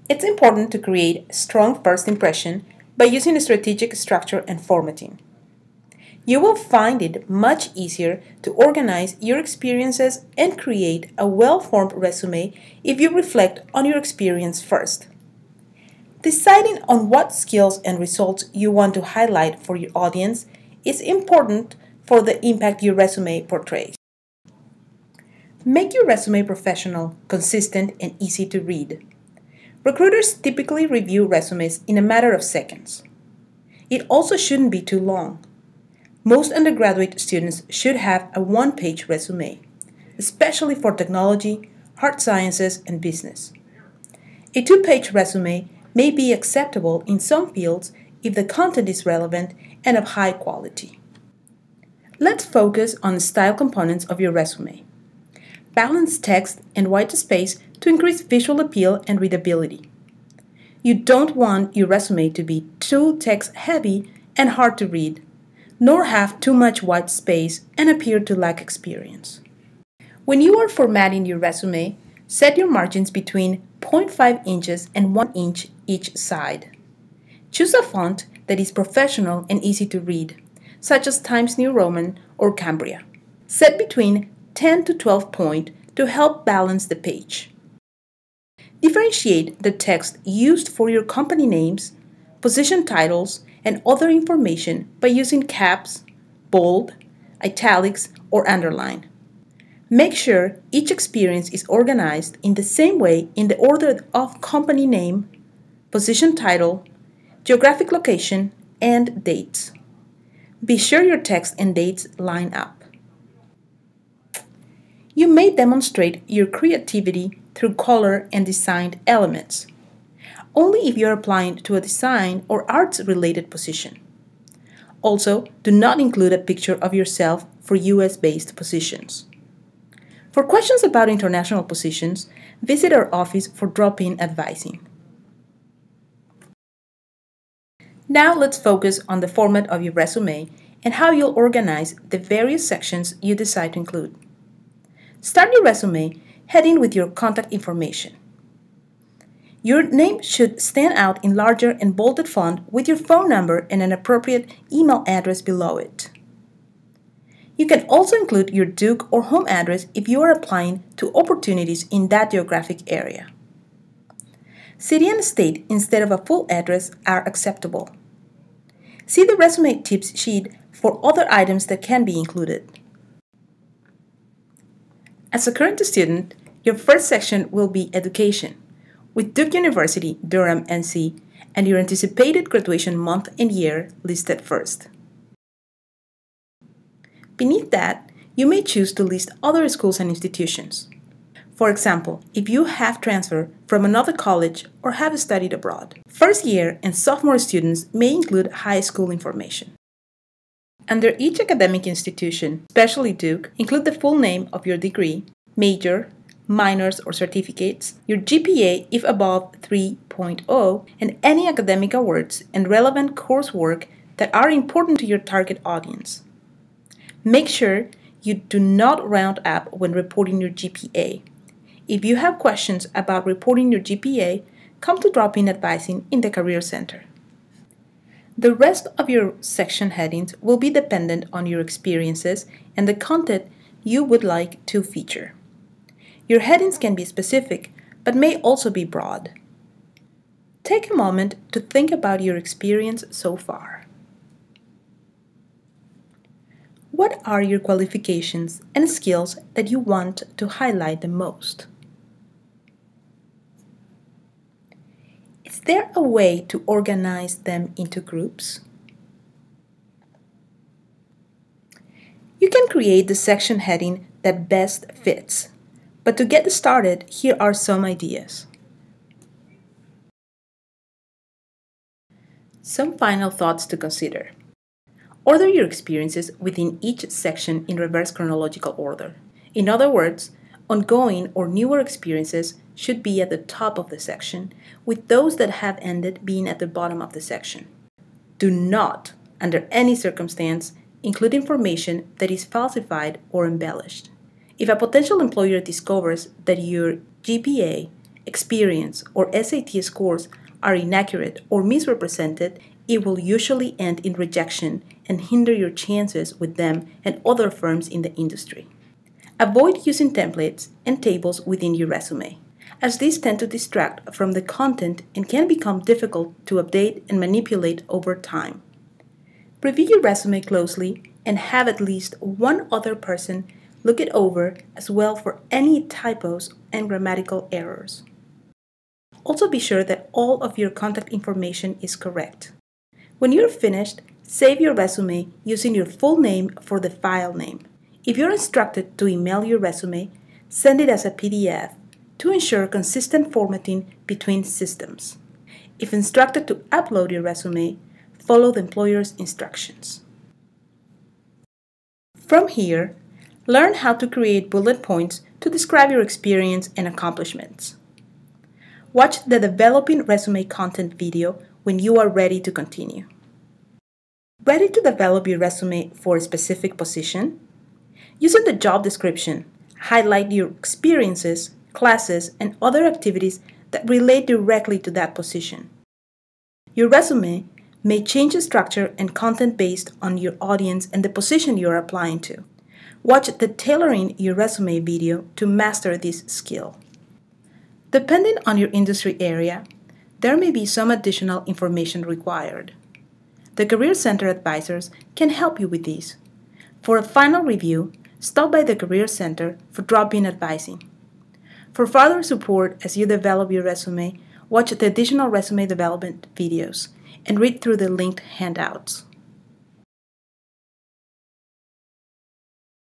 It's important to create a strong first impression by using a strategic structure and formatting. You will find it much easier to organize your experiences and create a well-formed resume if you reflect on your experience first. Deciding on what skills and results you want to highlight for your audience is important for the impact your resume portrays. Make your resume professional, consistent, and easy to read. Recruiters typically review resumes in a matter of seconds. It also shouldn't be too long. Most undergraduate students should have a one-page resume, especially for technology, hard sciences, and business. A two-page resume may be acceptable in some fields if the content is relevant and of high quality. Let's focus on the style components of your resume. Balance text and white space to increase visual appeal and readability. You don't want your resume to be too text-heavy and hard to read, nor have too much white space and appear to lack experience. When you are formatting your resume, set your margins between 0.5 inches and 1 inch each side. Choose a font that is professional and easy to read, such as Times New Roman or Cambria. Set between 10 to 12 point to help balance the page. Differentiate the text used for your company names, position titles, and other information by using caps, bold, italics, or underline. Make sure each experience is organized in the same way in the order of company name, position title, geographic location, and dates. Be sure your text and dates line up. You may demonstrate your creativity through color and design elements, only if you are applying to a design or arts-related position. Also, do not include a picture of yourself for US-based positions. For questions about international positions, visit our office for drop-in advising. Now let's focus on the format of your resume and how you'll organize the various sections you decide to include. Start your resume heading with your contact information. Your name should stand out in larger and bolded font with your phone number and an appropriate email address below it. You can also include your Duke or home address if you are applying to opportunities in that geographic area. City and state instead of a full address are acceptable. See the resume tips sheet for other items that can be included. As a current student, your first section will be education, with Duke University, Durham, NC, and your anticipated graduation month and year listed first. Beneath that, you may choose to list other schools and institutions. For example, if you have transferred from another college or have studied abroad. First year and sophomore students may include high school information. Under each academic institution, especially Duke, include the full name of your degree, major, minors or certificates, your GPA if above 3.0, and any academic awards and relevant coursework that are important to your target audience. Make sure you do not round up when reporting your GPA. If you have questions about reporting your GPA, come to drop-in advising in the Career Center. The rest of your section headings will be dependent on your experiences and the content you would like to feature. Your headings can be specific, but may also be broad. Take a moment to think about your experience so far. What are your qualifications and skills that you want to highlight the most? Is there a way to organize them into groups? You can create the section heading that best fits, but to get started, here are some ideas. Some final thoughts to consider. Order your experiences within each section in reverse chronological order. In other words, ongoing or newer experiences should be at the top of the section, with those that have ended being at the bottom of the section. Do not, under any circumstance, include information that is falsified or embellished. If a potential employer discovers that your GPA experience, or SAT scores are inaccurate or misrepresented, it will usually end in rejection and hinder your chances with them and other firms in the industry. Avoid using templates and tables within your resume, as these tend to distract from the content and can become difficult to update and manipulate over time. Review your resume closely and have at least one other person look it over as well for any typos and grammatical errors. Also be sure that all of your contact information is correct. When you're finished, save your resume using your full name for the file name. If you're instructed to email your resume, send it as a PDF to ensure consistent formatting between systems. If instructed to upload your resume, follow the employer's instructions. From here, learn how to create bullet points to describe your experience and accomplishments. Watch the Developing Resume Content video when you are ready to continue. Ready to develop your resume for a specific position? Using the job description, highlight your experiences, classes, and other activities that relate directly to that position. Your resume may change the structure and content based on your audience and the position you are applying to. Watch the Tailoring Your Resume video to master this skill. Depending on your industry area, there may be some additional information required. The Career Center advisors can help you with these. For a final review, stop by the Career Center for drop-in advising. For further support as you develop your resume, watch the additional resume development videos and read through the linked handouts.